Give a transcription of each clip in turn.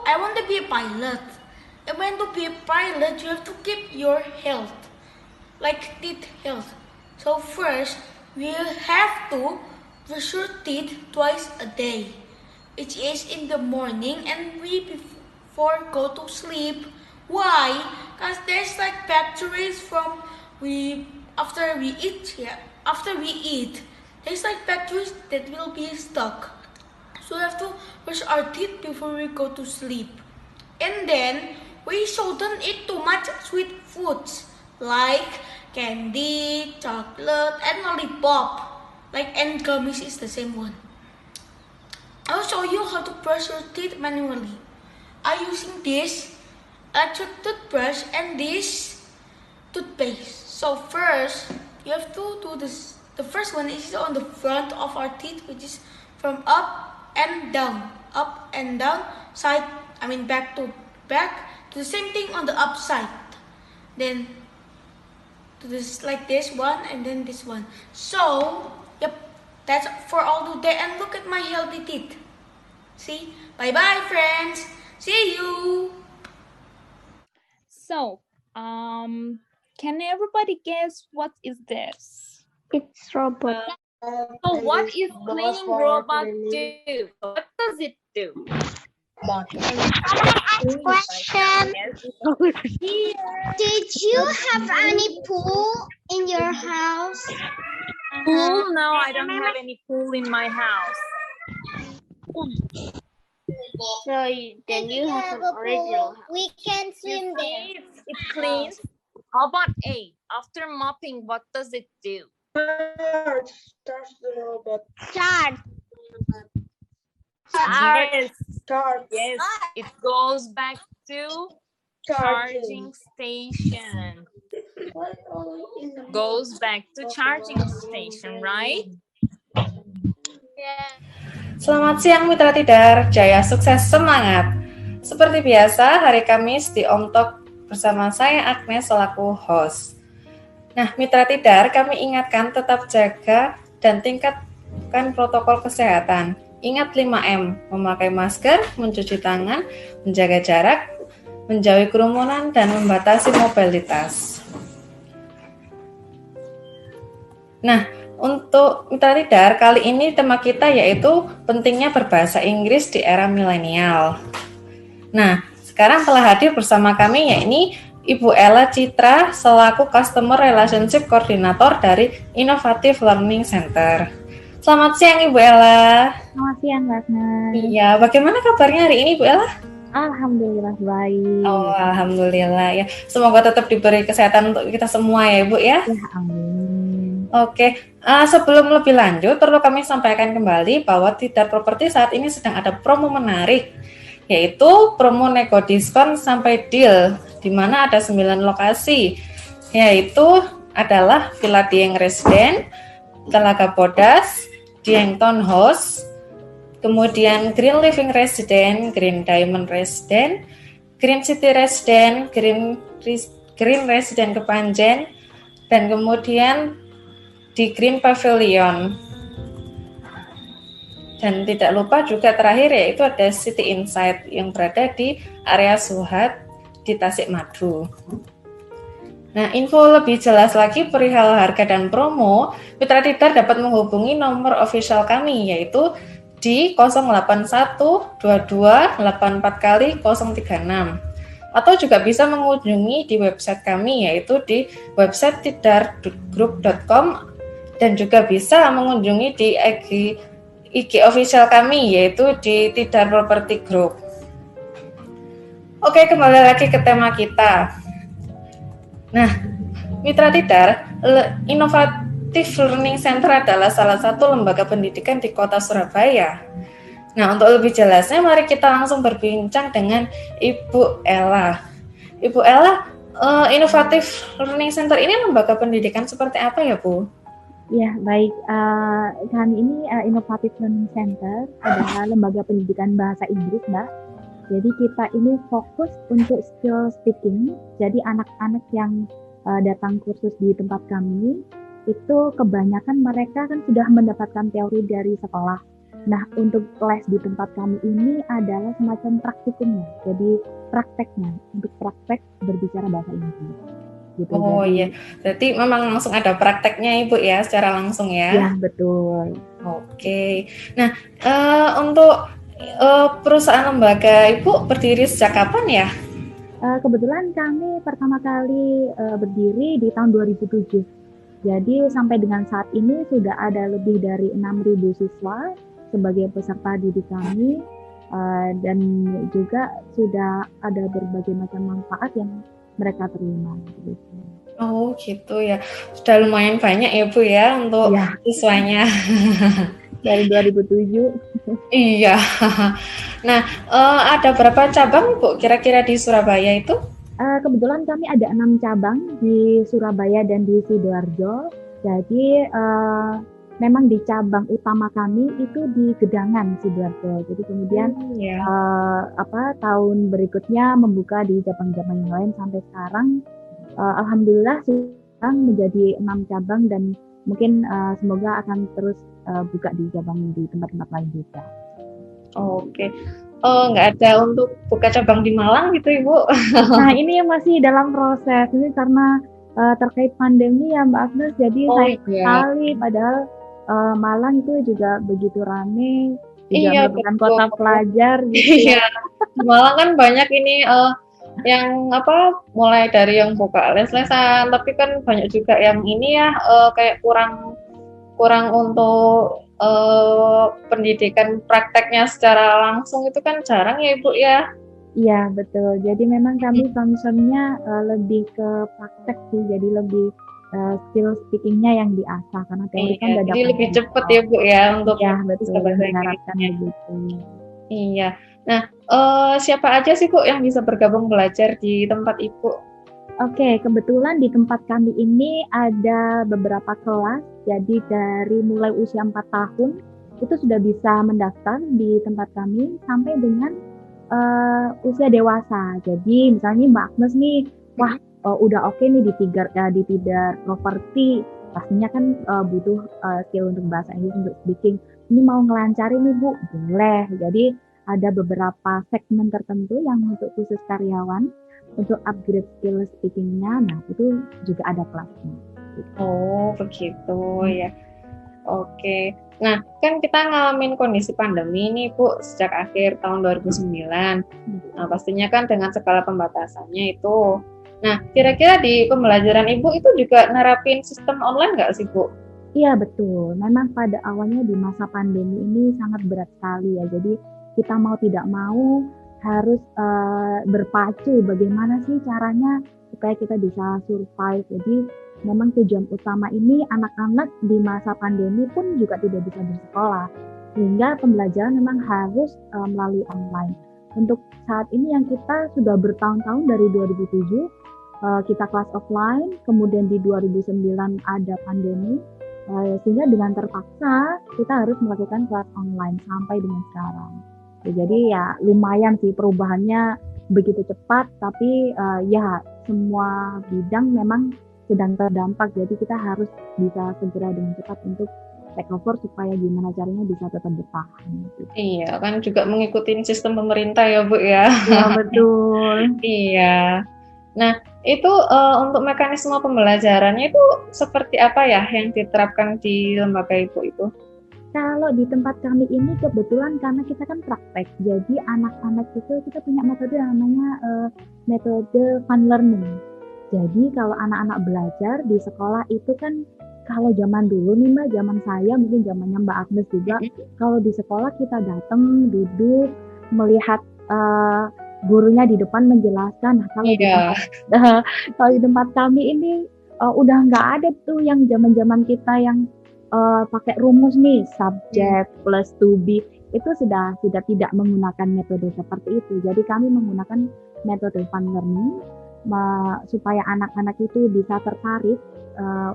I want to be a pilot. And when to be a pilot, you have to keep your health, like teeth health. So first, we have to brush your teeth twice a day, which is in the morning and before go to sleep. Why? Because there's like bacteria from we after we eat. Yeah, after we eat, there's like bacteria that will be stuck. So we have to brush our teeth before we go to sleep. And then we shouldn't eat too much sweet foods like candy, chocolate, and lollipop. Like and gummies is the same one. I'll show you how to brush your teeth manually. I'm using this electric toothbrush and this toothpaste. So first, you have to do this. The first one is on the front of our teeth, which is from up and down, side. Back to back. Do the same thing on the upside. Then do this like this one and then this one. So, yep, that's for all today. And look at my healthy teeth. See? Bye bye, friends. See you. So, can everybody guess what is this? It's robot. So what is cleaning robot do? What does it do? Question. Here. Did you have any pool in your house? Pool? No, I don't have any pool in my house. So then you have an original house. We can swim there. It cleans. How about A? After mopping, what does it do? Starts the robot. Charge. Yes. Start. Yes. It goes back to charging station. Goes back to charging station, right? Yeah. Selamat siang Mitra Tidar, jaya sukses semangat. Seperti biasa, hari Kamis di Om Talk bersama saya Agnes selaku host. Nah, Mitra Tidar, kami ingatkan tetap jaga dan tingkatkan protokol kesehatan. Ingat 5M, memakai masker, mencuci tangan, menjaga jarak, menjauhi kerumunan, dan membatasi mobilitas. Nah, untuk Mitra Tidar, kali ini tema kita yaitu pentingnya berbahasa Inggris di era milenial. Nah, sekarang telah hadir bersama kami yakni Ibu Ella Citra selaku Customer Relationship Coordinator dari Innovative Learning Center. Selamat siang Ibu Ella. Selamat siang, Ratna. Iya, bagaimana kabarnya hari ini Ibu Ella? Alhamdulillah baik. Oh, alhamdulillah ya. Semoga tetap diberi kesehatan untuk kita semua ya Ibu ya. Ya, amin. Oke, sebelum lebih lanjut perlu kami sampaikan kembali bahwa Tidar Properti saat ini sedang ada promo menarik, yaitu promo nego diskon sampai deal, di mana ada 9 lokasi, yaitu adalah Villa Dieng Residen, Telaga Bodas, Dieng Townhouse, kemudian Green Living Resident, Green Diamond Resident, Green City Resident, Green Resident Kepanjen, dan kemudian di Green Pavilion. Dan tidak lupa juga terakhir yaitu ada City Insight yang berada di area Suhat di Tasikmadu. Nah, info lebih jelas lagi perihal harga dan promo, Mitra Tidar dapat menghubungi nomor official kami yaitu di 0812284 036 atau juga bisa mengunjungi di website kami yaitu di website tidargroup.com dan juga bisa mengunjungi di IG official kami yaitu di Tidar Property Group. Oke, kembali lagi ke tema kita. Nah, Mitra Tidar, Innovative Learning Center adalah salah satu lembaga pendidikan di Kota Surabaya. Nah, untuk lebih jelasnya mari kita langsung berbincang dengan Ibu Ella. Ibu Ella, Innovative Learning Center ini lembaga pendidikan seperti apa ya, Bu? Ya, baik. Kami ini Innovative Learning Center adalah lembaga pendidikan bahasa Inggris, Mbak. Jadi kita ini fokus untuk skill speaking. Jadi anak-anak yang datang kursus di tempat kami, itu kebanyakan mereka kan sudah mendapatkan teori dari sekolah. Nah, untuk les di tempat kami ini adalah semacam praktikumnya. Jadi prakteknya, untuk praktek berbicara bahasa Inggris. Gitu. Oh Jadi, iya, berarti memang langsung ada prakteknya Ibu ya, secara langsung ya? ya, betul. Oke. Nah, untuk perusahaan lembaga Ibu berdiri sejak kapan ya? Kebetulan kami pertama kali berdiri di tahun 2007. Jadi sampai dengan saat ini sudah ada lebih dari 6.000 siswa sebagai peserta didik kami, dan juga sudah ada berbagai macam manfaat yang mereka terima. Gitu. Oh gitu ya, sudah lumayan banyak ya Bu ya untuk Ya. siswanya. Dari 2007. Iya. Nah, ada berapa cabang Bu kira-kira di Surabaya itu? Kebetulan kami ada 6 cabang di Surabaya dan di Sidoarjo. Jadi memang di cabang utama kami itu di Gedangan, Sidoarjo. Jadi kemudian Ya. tahun berikutnya membuka di cabang-cabang yang lain sampai sekarang. Alhamdulillah sekarang menjadi 6 cabang dan mungkin semoga akan terus buka di cabang di tempat-tempat lain juga. Oke. Nggak ada untuk buka cabang di Malang gitu Ibu? Nah ini yang masih dalam proses ini karena terkait pandemi ya Mbak Agnes, jadi sayang sekali padahal Malang itu juga begitu rame, juga merupakan kota pelajar gitu. Iya, Malang kan banyak ini yang mulai dari yang buka les-lesan, tapi kan banyak juga yang ini ya kayak kurang untuk pendidikan prakteknya secara langsung itu kan jarang ya Ibu ya. Iya betul, jadi memang kami concernnya lebih ke praktek sih, jadi lebih skill speakingnya yang diasah karena teori kan udah jadi lebih cepat ya Bu ya untuk betul mengharapkan begitu. Iya. Nah, siapa aja sih Bu yang bisa bergabung belajar di tempat Ibu? Oke, kebetulan di tempat kami ini ada beberapa kelas, jadi dari mulai usia 4 tahun itu sudah bisa mendaftar di tempat kami sampai dengan usia dewasa. Jadi misalnya Mbak Agnes nih, udah oke nih di Tidar Property, pastinya kan butuh skill untuk bahasa Inggris, untuk speaking. Ini mau ngelancarin nih Bu, boleh. Jadi ada beberapa segmen tertentu yang untuk khusus karyawan, untuk upgrade skill speakingnya, nah itu juga ada kelasnya. Oh begitu ya. Oke. Nah kan kita ngalamin kondisi pandemi ini Bu sejak akhir tahun 2009. Nah pastinya kan dengan segala pembatasannya itu. Nah kira-kira di pembelajaran Ibu itu juga nerapin sistem online nggak sih Bu? Iya betul. Memang pada awalnya di masa pandemi ini sangat berat sekali ya. Jadi kita mau tidak mau harus berpacu bagaimana sih caranya supaya kita bisa survive. Jadi memang tujuan utama ini anak-anak di masa pandemi pun juga tidak bisa bersekolah, sehingga pembelajaran memang harus melalui online. Untuk saat ini yang kita sudah bertahun-tahun dari 2007 kita kelas offline, kemudian di 2009 ada pandemi, sehingga dengan terpaksa kita harus melakukan kelas online sampai dengan sekarang. Jadi ya lumayan sih perubahannya begitu cepat, tapi ya semua bidang memang sedang terdampak, jadi kita harus bisa segera dengan cepat untuk take over supaya gimana caranya bisa tetap bertahan. Gitu. Iya, kan juga mengikuti sistem pemerintah ya Bu ya. Iya betul. Iya. Nah itu untuk mekanisme pembelajarannya itu seperti apa ya yang diterapkan di lembaga Ibu itu? Kalau di tempat kami ini kebetulan karena kita kan praktek, jadi anak-anak itu kita punya metode namanya metode fun learning. Jadi kalau anak-anak belajar di sekolah itu kan kalau zaman dulu nih Mbak, zaman saya mungkin zamannya Mbak Agnes juga, kalau di sekolah kita datang duduk melihat gurunya di depan menjelaskan. Nah, kalau di tempat kami ini udah nggak ada tuh yang zaman-zaman kita yang pakai rumus nih subject plus to be, itu sudah tidak menggunakan metode seperti itu. Jadi kami menggunakan metode fun learning supaya anak-anak itu bisa tertarik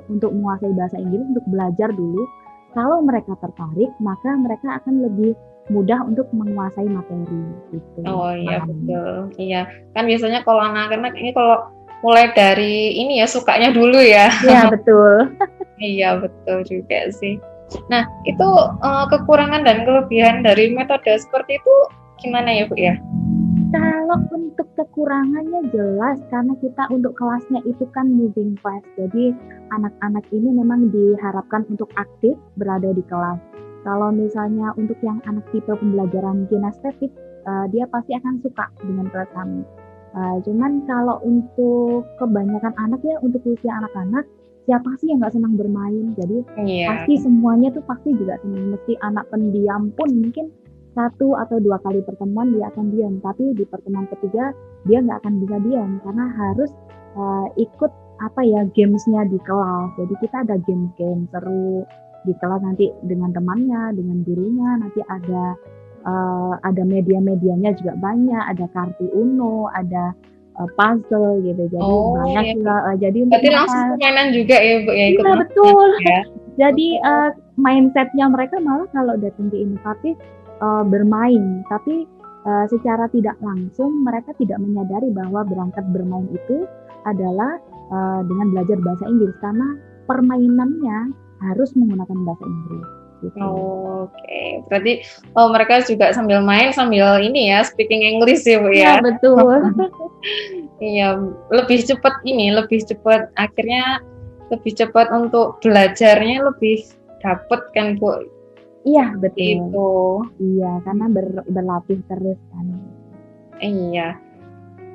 untuk menguasai bahasa Inggris, untuk belajar dulu. Kalau mereka tertarik, maka mereka akan lebih mudah untuk menguasai materi gitu. Oh iya betul. Iya, kan biasanya kalau anak-anak ini kalau mulai dari ini ya sukanya dulu ya. Iya betul. Iya betul juga sih. Nah, itu kekurangan dan kelebihan dari metode seperti itu gimana ya Bu ya? Kalau untuk kekurangannya jelas karena kita untuk kelasnya itu kan moving class. Jadi anak-anak ini memang diharapkan untuk aktif berada di kelas. Kalau misalnya untuk yang anak tipe pembelajaran kinestetik, dia pasti akan suka dengan kelas kami. Cuman kalau untuk kebanyakan anak ya, untuk usia anak-anak, siapa sih yang nggak senang bermain? Jadi pasti semuanya tuh pasti juga senang. Meski anak pendiam pun mungkin 1 atau 2 kali pertemuan dia akan diam, tapi di pertemuan ketiga dia nggak akan bisa diam karena harus ikut gamesnya di kelas. Jadi kita ada game-game seru di kelas nanti dengan temannya, dengan gurunya. Nanti ada media-medianya juga banyak, ada kartu Uno, ada puzzle gitu. Jadi banyak juga. Jadi berarti langsung permainan juga ya Bu ya? Iya betul. Ya. Jadi mindsetnya mereka malah kalau datang di inovatif bermain, tapi secara tidak langsung mereka tidak menyadari bahwa berangkat bermain itu adalah dengan belajar bahasa Inggris karena permainannya harus menggunakan bahasa Inggris. Gitu. Oke, berarti mereka juga sambil main sambil ini ya speaking English ya Bu ya? Iya betul. Iya, lebih cepat akhirnya lebih cepat untuk belajarnya lebih dapet kan Bu? Iya betul. Itu. Iya, karena berlatih terus kan. Iya.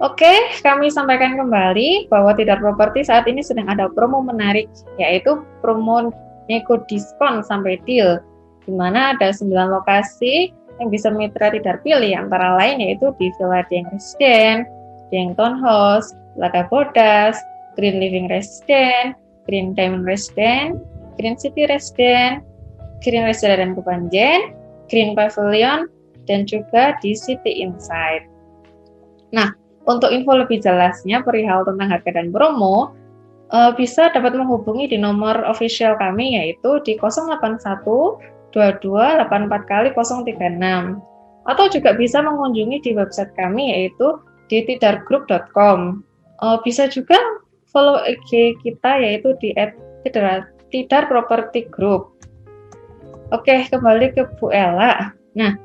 Oke, kami sampaikan kembali bahwa Tidar Properti saat ini sedang ada promo menarik, yaitu promo nego diskon sampai deal, di mana ada 9 lokasi yang bisa mitra Tidar pilih, antara lain yaitu di Villa Dieng Residen, Dieng Townhouse, Lada Bodas, Green Living Residen, Green Diamond Residen, Green City Residen, Green Restoran Kepanjen, Green Pavilion, dan juga di City Inside. Nah, untuk info lebih jelasnya perihal tentang harga dan promo, bisa dapat menghubungi di nomor official kami yaitu di 081 22 84 kali 036, atau juga bisa mengunjungi di website kami yaitu di tidargroup.com. Bisa juga follow IG kita yaitu di @tidar Property Group. Oke, kembali ke Bu Ella. Nah,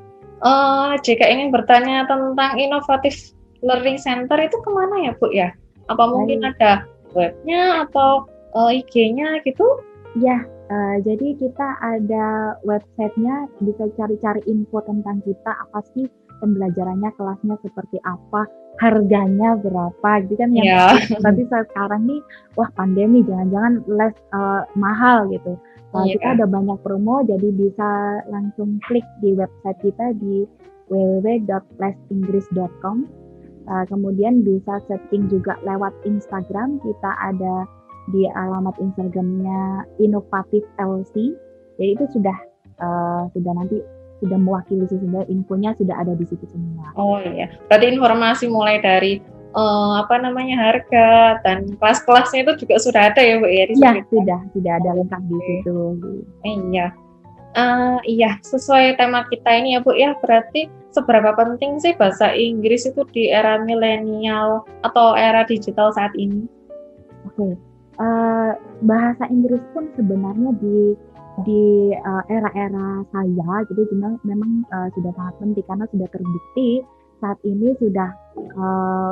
jika ingin bertanya tentang Inovatif Learning Center itu kemana ya Bu ya? Apa mungkin ada webnya atau IG-nya gitu? Ya, jadi kita ada websitenya, bisa cari-cari info tentang kita, apa sih pembelajarannya, kelasnya seperti apa, harganya berapa, gitu kan yang tapi sekarang nih, wah pandemi, jangan-jangan les mahal gitu. Kita ada banyak promo, jadi bisa langsung klik di website kita di www.lesinggris.com. Kemudian bisa setting juga lewat Instagram, kita ada di alamat Instagramnya Inovatif LC. Jadi itu sudah nanti sudah mewakili sehingga infonya sudah ada di situ semua. Oh iya, berarti informasi mulai dari harga dan kelas-kelasnya itu juga sudah ada ya Bu ya? Iya, sudah ada lengkap di situ. Iya, sesuai tema kita ini ya Bu ya, berarti seberapa penting sih bahasa Inggris itu di era milenial atau era digital saat ini? Oke, bahasa Inggris pun sebenarnya di era-era saya gitu memang sudah sangat penting karena sudah terbukti saat ini sudah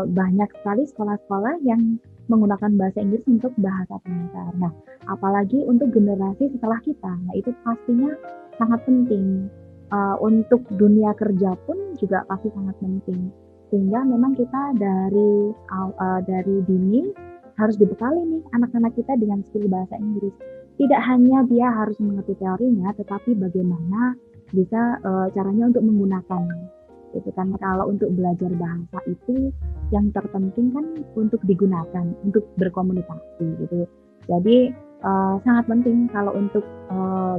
banyak sekali sekolah-sekolah yang menggunakan bahasa Inggris untuk bahasa pengantar. Nah, apalagi untuk generasi setelah kita, nah itu pastinya sangat penting. Untuk dunia kerja pun juga pasti sangat penting. Sehingga memang kita dari dini harus dibekali nih anak-anak kita dengan skill bahasa Inggris. Tidak hanya dia harus mengerti teorinya, tetapi bagaimana bisa caranya untuk menggunakannya. Itu kan kalau untuk belajar bahasa itu yang terpenting kan untuk digunakan, untuk berkomunikasi gitu. Jadi sangat penting kalau untuk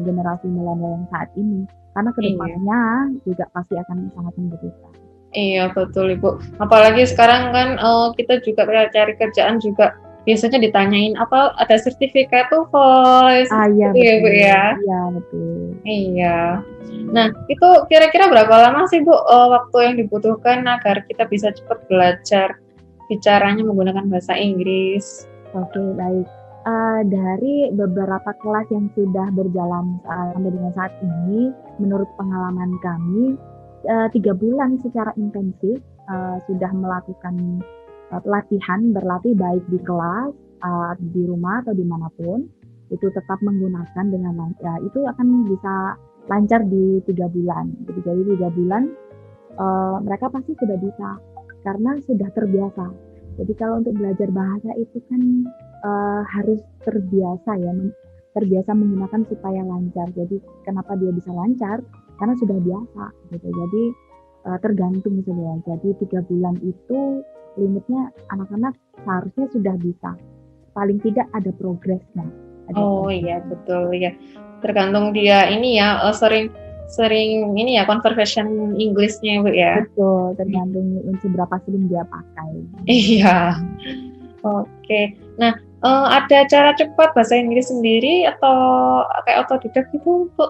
generasi milenial yang saat ini, karena kedepannya juga pasti akan sangat membutuhkan. Iya betul Ibu. Apalagi sekarang kan kita juga cari kerjaan juga biasanya ditanyain apa ada sertifikat TOEFL. Iya betul ya Bu ya. Iya betul. Iya. Nah itu kira-kira berapa lama sih Bu waktu yang dibutuhkan agar kita bisa cepat belajar bicaranya menggunakan bahasa Inggris? Oke, baik. dari beberapa kelas yang sudah berjalan sampai dengan saat ini, menurut pengalaman kami, 3 bulan secara intensif sudah melakukan pelatihan, berlatih baik di kelas, di rumah atau dimanapun, itu tetap menggunakan dengan lancar. Itu akan bisa lancar di 3 bulan. Jadi 3 bulan mereka pasti sudah bisa karena sudah terbiasa. Jadi kalau untuk belajar bahasa itu kan harus terbiasa ya, terbiasa menggunakan supaya lancar. Jadi kenapa dia bisa lancar? Karena sudah biasa gitu. Jadi tergantung sebenarnya. Jadi 3 bulan itu limitnya anak-anak seharusnya sudah bisa. Paling tidak ada progresnya. Iya betul ya. Tergantung dia ini ya sering ini ya conversation English-nya Bu ya. Betul, tergantung seberapa sering dia pakai. Iya. Oke. Nah, ada cara cepat bahasa Inggris sendiri atau kayak otodidak gitu, Bu?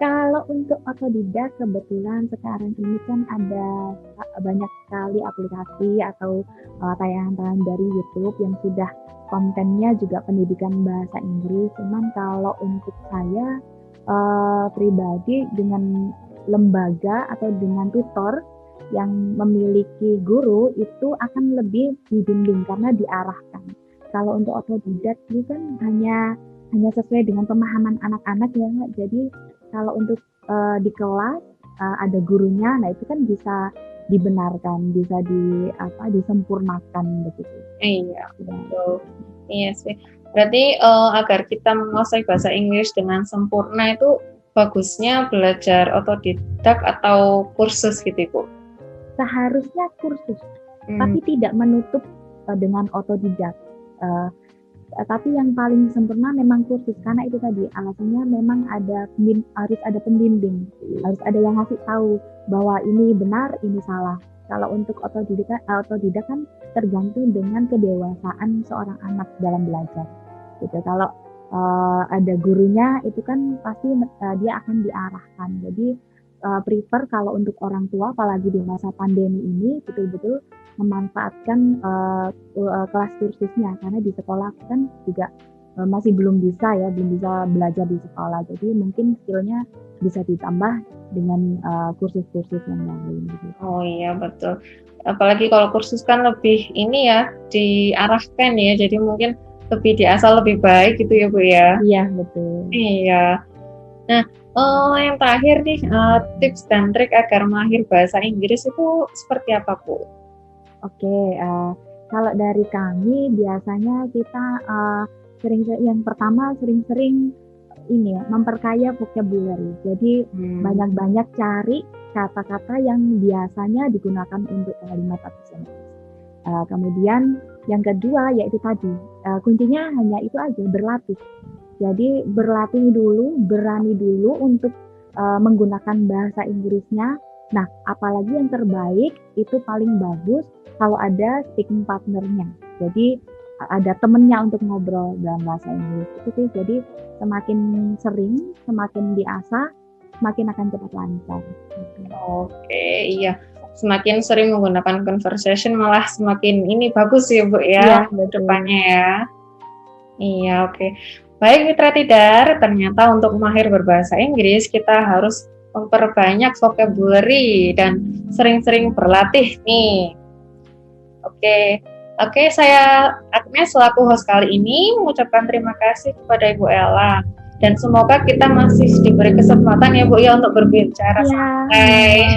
Kalau untuk otodidak kebetulan sekarang ini kan ada banyak sekali aplikasi atau tayangan-tayangan dari YouTube yang sudah kontennya juga pendidikan bahasa Inggris. Cuman kalau untuk saya pribadi dengan lembaga atau dengan tutor yang memiliki guru itu akan lebih dibimbing karena diarahkan. Kalau untuk otodidak itu kan hanya sesuai dengan pemahaman anak-anak ya. Jadi kalau untuk di kelas ada gurunya, nah itu kan bisa dibenarkan, bisa disempurnakan begitu. Iya, betul. Iya sih. Berarti agar kita menguasai bahasa Inggris dengan sempurna itu bagusnya belajar otodidak atau kursus gitu, Bu? Seharusnya kursus, tapi tidak menutup dengan otodidak. Tapi yang paling sempurna memang kursus, karena itu tadi alasannya memang harus ada pembimbing, harus ada yang ngasih tahu bahwa ini benar, ini salah. Kalau untuk otodidak kan tergantung dengan kedewasaan seorang anak dalam belajar. Gitu. Kalau ada gurunya itu kan pasti dia akan diarahkan. Jadi prefer kalau untuk orang tua, apalagi di masa pandemi ini, betul-betul memanfaatkan kelas kursusnya, karena di sekolah kan juga masih belum bisa belajar di sekolah. Jadi mungkin skillnya bisa ditambah dengan kursus-kursus yang lain. Gitu. Oh iya betul. Apalagi kalau kursus kan lebih ini ya diarahkan ya, jadi mungkin lebih diasah lebih baik gitu ya Bu ya. Iya betul. Iya. Nah yang terakhir nih tips dan trik agar mahir bahasa Inggris itu seperti apa Bu? Oke, kalau dari kami biasanya kita yang pertama sering-sering ini ya, memperkaya vocabulary. Jadi banyak-banyak cari kata-kata yang biasanya digunakan untuk kalimat atau sentence. Kemudian yang kedua yaitu tadi kuncinya hanya itu aja, berlatih. Jadi berlatih dulu, berani dulu untuk menggunakan bahasa Inggrisnya. Nah, apalagi yang terbaik itu paling bagus kalau ada speaking partnernya. Jadi ada temennya untuk ngobrol dalam bahasa Inggris. Itu sih. Jadi semakin sering, semakin diasah, semakin akan cepat lancar. Oke, iya. Semakin sering menggunakan conversation malah semakin ini bagus ya Bu ya, depannya ya. Iya, oke. Baik Mitra Tidar, ternyata untuk mahir berbahasa Inggris kita harus memperbanyak vocabulary dan sering-sering berlatih nih. Oke, saya Agnes selaku host kali ini mengucapkan terima kasih kepada Ibu Ella dan semoga kita masih diberi kesempatan ya Bu ya untuk berbicara santai.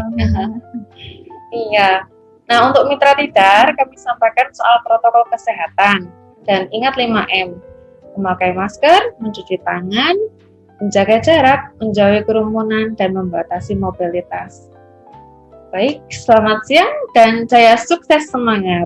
Iya. Nah, untuk Mitra Tidar kami sampaikan soal protokol kesehatan dan ingat 5M. Memakai masker, mencuci tangan, menjaga jarak, menjauhi kerumunan, dan membatasi mobilitas. Baik, selamat siang dan saya sukses semangat.